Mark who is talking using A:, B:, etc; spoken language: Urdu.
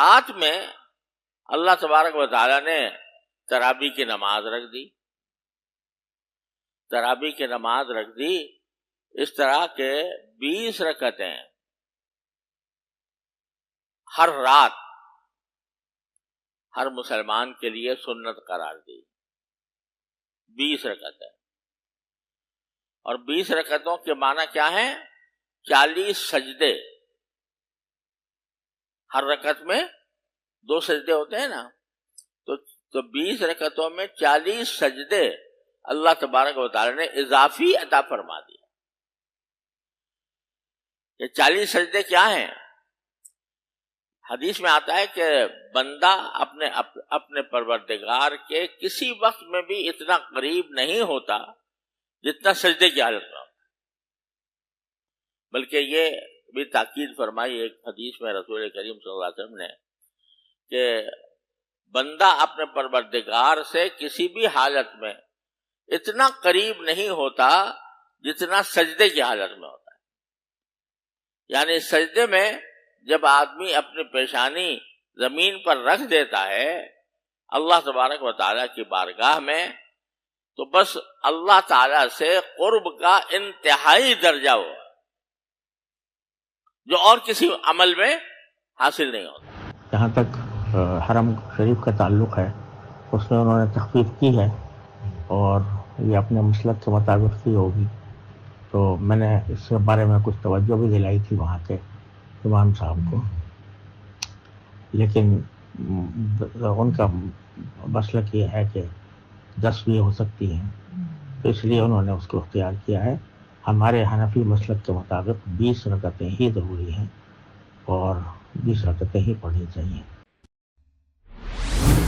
A: رات میں اللہ تبارک و تعالیٰ نے تراویح کی نماز رکھ دی. تراویح کی نماز رکھ دی اس طرح کے 20 رکعتیں ہر رات ہر مسلمان کے لیے سنت قرار دی. 20 رکعتیں. اور 20 رکعتوں کے معنی کیا ہیں؟ 40 سجدے. ہر رکعت میں 2 سجدے ہوتے ہیں نا, تو 20 رکعتوں میں 40 سجدے اللہ تبارک و تعالی نے اضافی عطا فرما دیا. یہ 40 سجدے کیا ہیں؟ حدیث میں آتا ہے کہ بندہ اپنے پروردگار کے کسی وقت میں بھی اتنا قریب نہیں ہوتا جتنا سجدے کی حالت میں ہوتا. بلکہ یہ بھی تاکید فرمائی ایک حدیث میں رسول کریم صلی اللہ علیہ وسلم نے کہ بندہ اپنے پروردگار سے کسی بھی حالت میں اتنا قریب نہیں ہوتا جتنا سجدے کی حالت میں ہوتا ہے. یعنی سجدے میں جب آدمی اپنی پیشانی زمین پر رکھ دیتا ہے اللہ تبارک و تعالیٰ کی بارگاہ میں, تو بس اللہ تعالیٰ سے قرب کا انتہائی درجہ ہو جو اور کسی عمل میں حاصل نہیں ہوتا.
B: جہاں تک حرم شریف کا تعلق ہے اس میں انہوں نے تخفیف کی ہے اور یہ اپنے مسلک کے مطابق کی ہوگی. تو میں نے اس کے بارے میں کچھ توجہ بھی دلائی تھی وہاں کے امام صاحب کو, لیکن ان کا مسلک یہ ہے کہ 10 بھی ہو سکتی ہیں, تو اس لیے انہوں نے اس کو اختیار کیا ہے. ہمارے حنفی مسلک کے مطابق 20 رکعتیں ہی ضروری ہیں اور 20 رکعتیں ہی پڑھنی چاہیے.